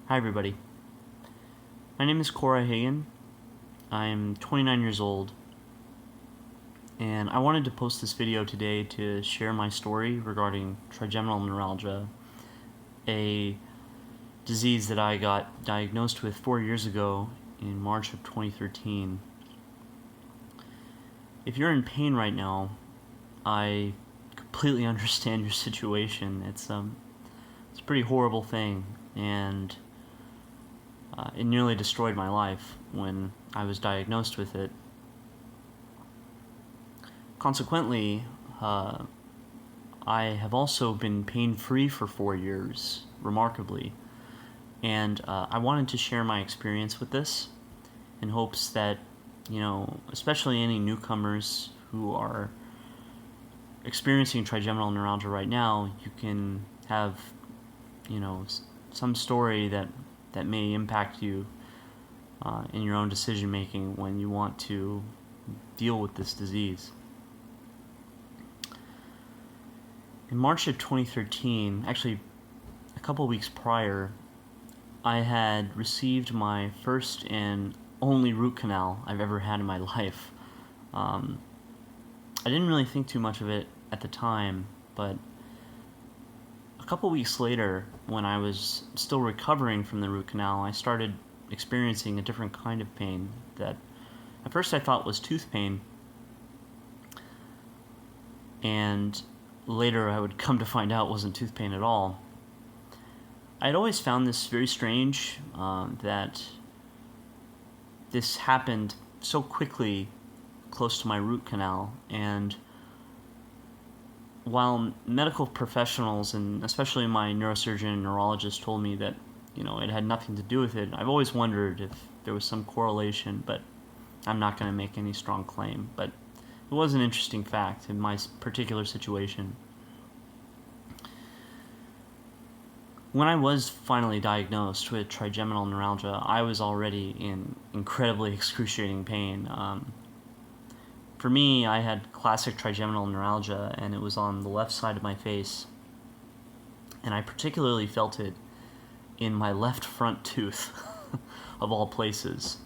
Hi everybody. My name is Cora Hagen. I'm 29 years old, and I wanted to post this video today to share my story regarding trigeminal neuralgia, a disease that I got diagnosed with 4 years ago in March of 2013. If you're in pain right now, I completely understand your situation. It's a pretty horrible thing, and it nearly destroyed my life when I was diagnosed with it. Consequently, I have also been pain-free for 4 years, remarkably, and I wanted to share my experience with this in hopes that, especially any newcomers who are experiencing trigeminal neuralgia right now, you can have, some story that may impact you in your own decision making when you want to deal with this disease. In March of 2013, actually a couple weeks prior, I had received my first and only root canal I've ever had in my life. I didn't really think too much of it at the time, but a couple weeks later, when I was still recovering from the root canal, I started experiencing a different kind of pain that at first I thought was tooth pain, and later I would come to find out wasn't tooth pain at all. I'd always found this very strange, that this happened so quickly close to my root canal, and while medical professionals, and especially my neurosurgeon and neurologist, told me that, it had nothing to do with it, I've always wondered if there was some correlation, but I'm not going to make any strong claim. But it was an interesting fact in my particular situation. When I was finally diagnosed with trigeminal neuralgia, I was already in incredibly excruciating pain. For me, I had classic trigeminal neuralgia, and it was on the left side of my face, and I particularly felt it in my left front tooth, of all places.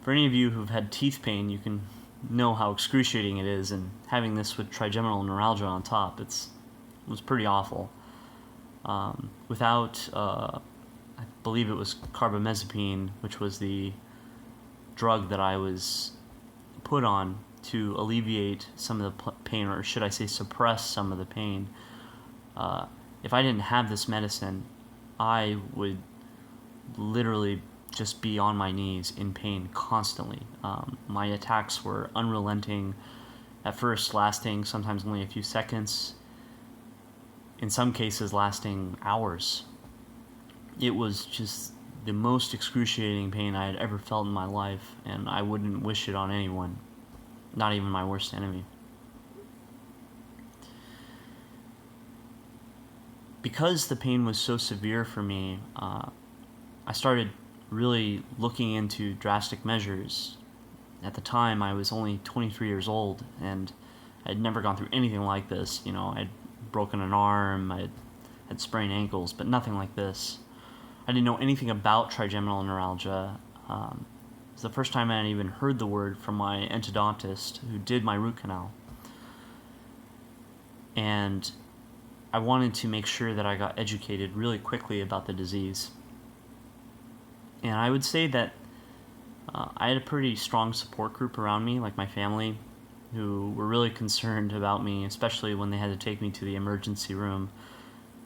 For any of you who've had teeth pain, you can know how excruciating it is, and having this with trigeminal neuralgia on top, it was pretty awful. Without, I believe it was carbamazepine, which was the drug that I was put on to alleviate some of the pain, or should I say suppress some of the pain. If I didn't have this medicine, I would literally just be on my knees in pain constantly. My attacks were unrelenting, at first lasting sometimes only a few seconds, in some cases lasting hours. It was just the most excruciating pain I had ever felt in my life, and I wouldn't wish it on anyone, not even my worst enemy. Because the pain was so severe for me, I started really looking into drastic measures. At the time, I was only 23 years old, and I had never gone through anything like this. I'd broken an arm, I had sprained ankles, but nothing like this. I didn't know anything about trigeminal neuralgia. It was the first time I had even heard the word from my endodontist who did my root canal. And I wanted to make sure that I got educated really quickly about the disease. And I would say that I had a pretty strong support group around me, like my family, who were really concerned about me, especially when they had to take me to the emergency room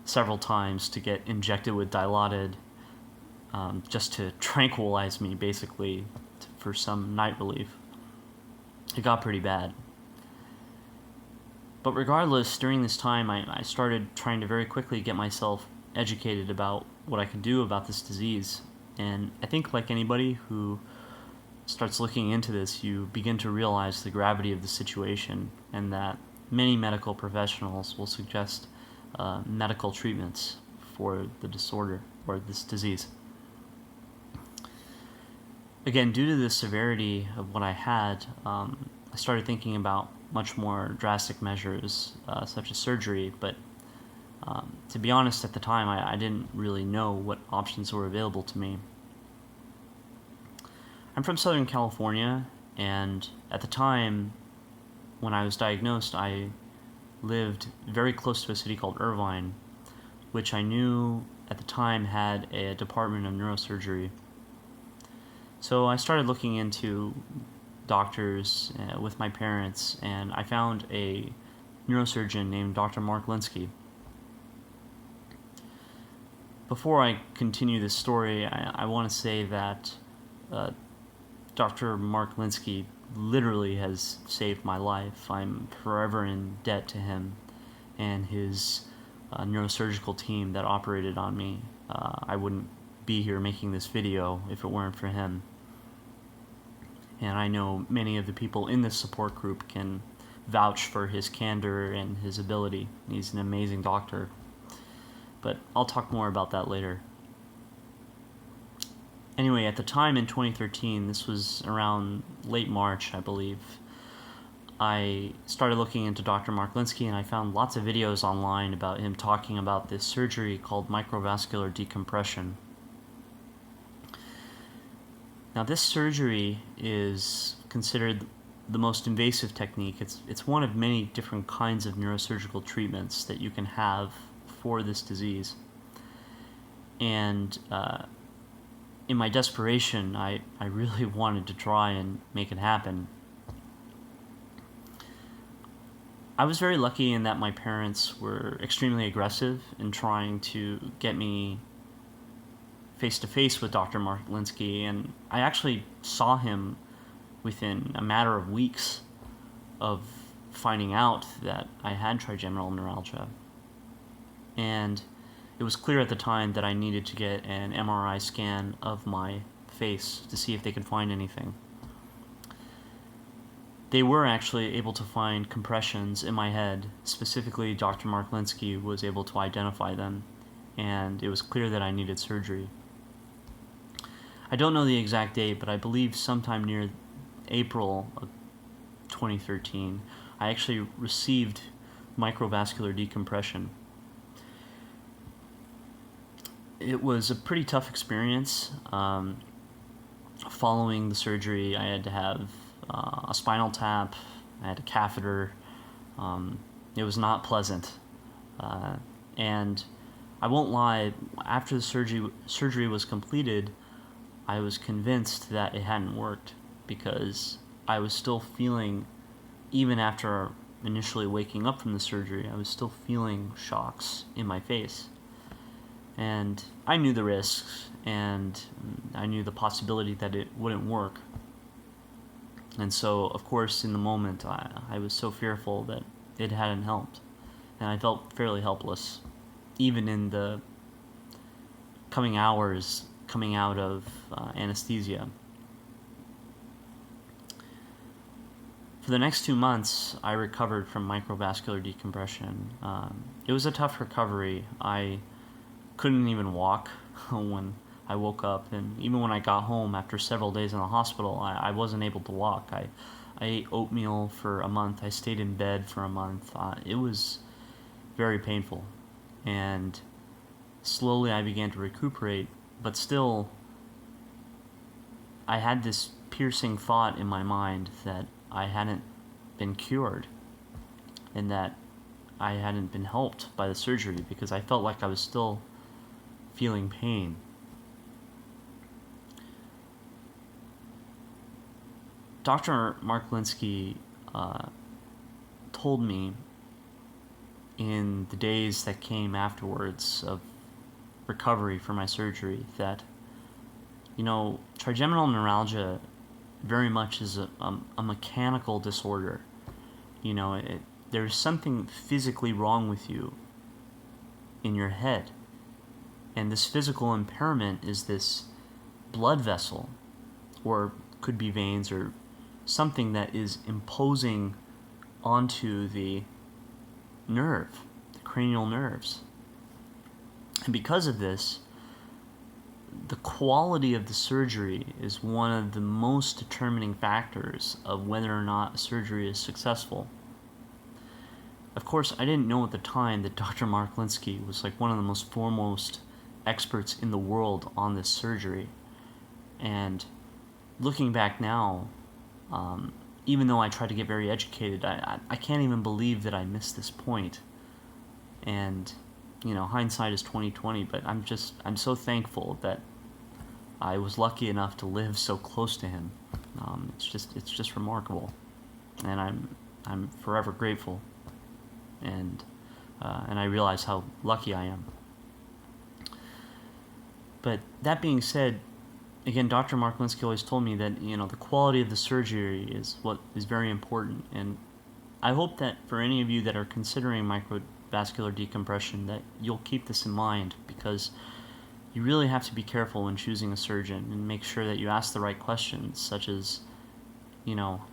several times to get injected with Dilaudid, just to tranquilize me, basically, for some night relief. It got pretty bad. But regardless, during this time, I started trying to very quickly get myself educated about what I could do about this disease. And I think, like anybody who starts looking into this, you begin to realize the gravity of the situation, and that many medical professionals will suggest medical treatments for the disorder, or this disease. Again, due to the severity of what I had, I started thinking about much more drastic measures, such as surgery, but To be honest, at the time, I didn't really know what options were available to me. I'm from Southern California, and at the time when I was diagnosed, I lived very close to a city called Irvine, which I knew at the time had a department of neurosurgery. So I started looking into doctors with my parents, and I found a neurosurgeon named Dr. Mark Linsky. Before I continue this story, I want to say that Dr. Mark Linsky literally has saved my life. I'm forever in debt to him and his neurosurgical team that operated on me. I wouldn't be here making this video if it weren't for him. And I know many of the people in this support group can vouch for his candor and his ability. He's an amazing doctor. But I'll talk more about that later. Anyway, at the time in 2013, this was around late March, I believe, I started looking into Dr. Mark Linsky, and I found lots of videos online about him talking about this surgery called microvascular decompression. Now, this surgery is considered the most invasive technique. It's one of many different kinds of neurosurgical treatments that you can have for this disease. And in my desperation, I really wanted to try and make it happen. I was very lucky in that my parents were extremely aggressive in trying to get me face-to-face with Dr. Mark Linsky, and I actually saw him within a matter of weeks of finding out that I had trigeminal neuralgia. And it was clear at the time that I needed to get an MRI scan of my face to see if they could find anything. They were actually able to find compressions in my head. Specifically, Dr. Mark Linsky was able to identify them, and it was clear that I needed surgery. I don't know the exact date, but I believe sometime near April of 2013, I actually received microvascular decompression. It was a pretty tough experience. Following the surgery, I had to have a spinal tap, I had a catheter. It was not pleasant. And I won't lie, after the surgery was completed, I was convinced that it hadn't worked, because I was still feeling, even after initially waking up from the surgery, I was still feeling shocks in my face. And I knew the risks, and I knew the possibility that it wouldn't work. And so, of course, in the moment, I was so fearful that it hadn't helped. And I felt fairly helpless, even in the coming hours coming out of anesthesia. For the next 2 months, I recovered from microvascular decompression. It was a tough recovery. I couldn't even walk when I woke up, and even when I got home after several days in the hospital, I wasn't able to walk. I ate oatmeal for a month. I stayed in bed for a month. It was very painful, and slowly I began to recuperate, but still I had this piercing thought in my mind that I hadn't been cured and that I hadn't been helped by the surgery, because I felt like I was still feeling pain. Dr. Mark Linsky told me in the days that came afterwards of recovery from my surgery that, trigeminal neuralgia very much is a mechanical disorder. There's something physically wrong with you in your head. And this physical impairment is this blood vessel, or could be veins, or something that is imposing onto the nerve, the cranial nerves. And because of this, the quality of the surgery is one of the most determining factors of whether or not a surgery is successful. Of course, I didn't know at the time that Dr. Mark Linsky was like one of the most foremost experts in the world on this surgery. And looking back now, even though I tried to get very educated, I can't even believe that I missed this point. And, hindsight is 20/20, but I'm so thankful that I was lucky enough to live so close to him. It's just remarkable, and I'm forever grateful, and I realize how lucky I am. But that being said, again, Dr. Mark Linsky always told me that the quality of the surgery is what is very important, and I hope that for any of you that are considering microvascular decompression, that you'll keep this in mind, because you really have to be careful when choosing a surgeon and make sure that you ask the right questions, such as,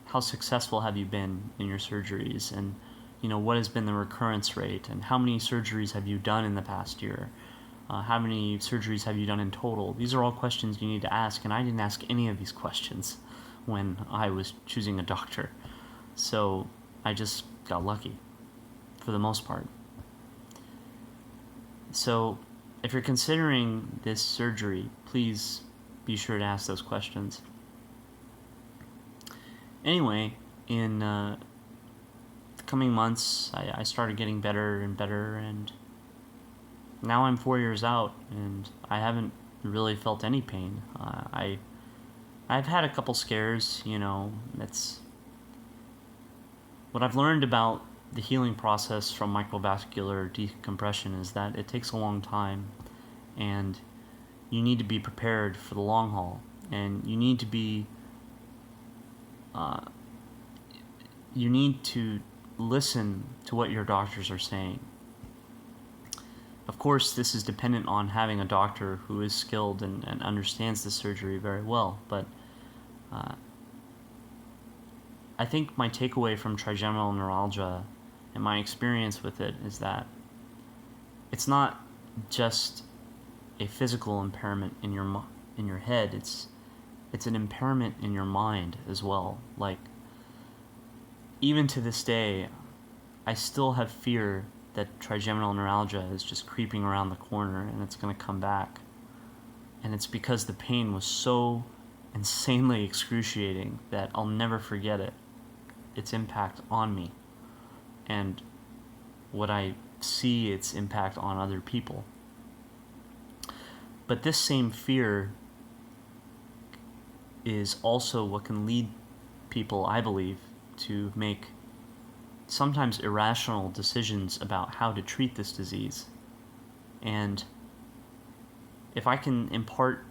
how successful have you been in your surgeries, and what has been the recurrence rate, and how many surgeries have you done in the past year. How many surgeries have you done in total? These are all questions you need to ask, and I didn't ask any of these questions when I was choosing a doctor. So I just got lucky, for the most part. So if you're considering this surgery, please be sure to ask those questions. Anyway, in the coming months, I started getting better and better, and now I'm 4 years out, and I haven't really felt any pain. I've had a couple scares, that's what I've learned about the healing process from microvascular decompression is that it takes a long time, and you need to be prepared for the long haul, and you need to listen to what your doctors are saying. Of course, this is dependent on having a doctor who is skilled and understands the surgery very well, but I think my takeaway from trigeminal neuralgia and my experience with it is that it's not just a physical impairment in your head, it's an impairment in your mind as well. Like, even to this day, I still have fear that trigeminal neuralgia is just creeping around the corner and it's going to come back. And it's because the pain was so insanely excruciating that I'll never forget its impact on me, and what I see its impact on other people. But this same fear is also what can lead people, I believe, to make sometimes irrational decisions about how to treat this disease. And if I can impart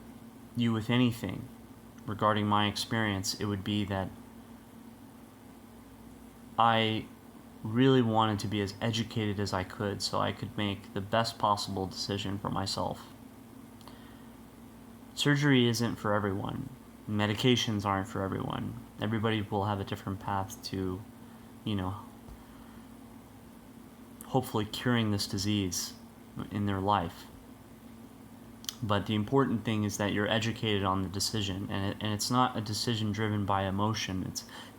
you with anything regarding my experience, it would be that I really wanted to be as educated as I could so I could make the best possible decision for myself. Surgery isn't for everyone. Medications aren't for everyone. Everybody will have a different path to, hopefully curing this disease in their life. But the important thing is that you're educated on the decision, and it's not a decision driven by emotion.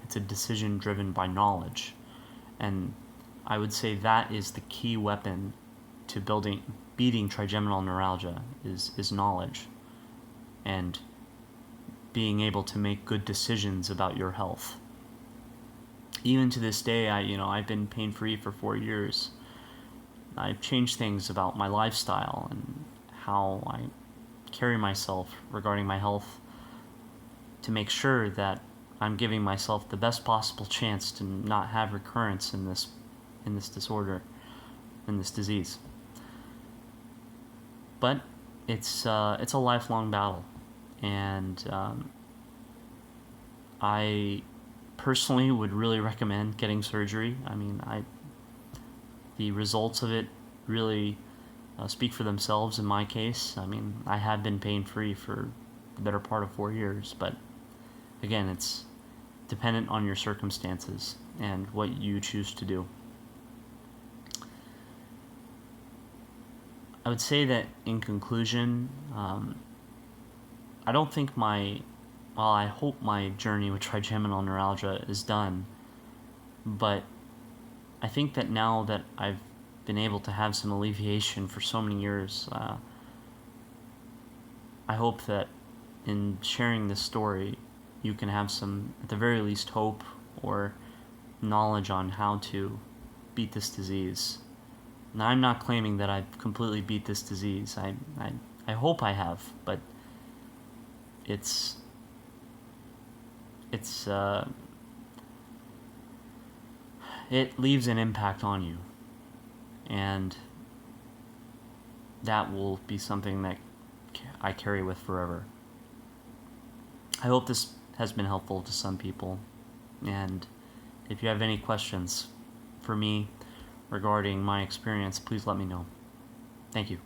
It's a decision driven by knowledge, and I would say that is the key weapon to beating trigeminal neuralgia is knowledge, and being able to make good decisions about your health. Even to this day, I've been pain-free for 4 years. I've changed things about my lifestyle and how I carry myself regarding my health to make sure that I'm giving myself the best possible chance to not have recurrence in this disorder, in this disease. But it's a lifelong battle, and I personally would really recommend getting surgery. I mean, the results of it really speak for themselves in my case. I mean, I have been pain-free for the better part of 4 years, but again, it's dependent on your circumstances and what you choose to do. I would say that in conclusion, I don't think I hope my journey with trigeminal neuralgia is done, but I think that now that I've been able to have some alleviation for so many years, I hope that in sharing this story, you can have some, at the very least, hope or knowledge on how to beat this disease. Now, I'm not claiming that I've completely beat this disease. I hope I have, but it leaves an impact on you, and that will be something that I carry with forever. I hope this has been helpful to some people, and if you have any questions for me regarding my experience, please let me know. Thank you.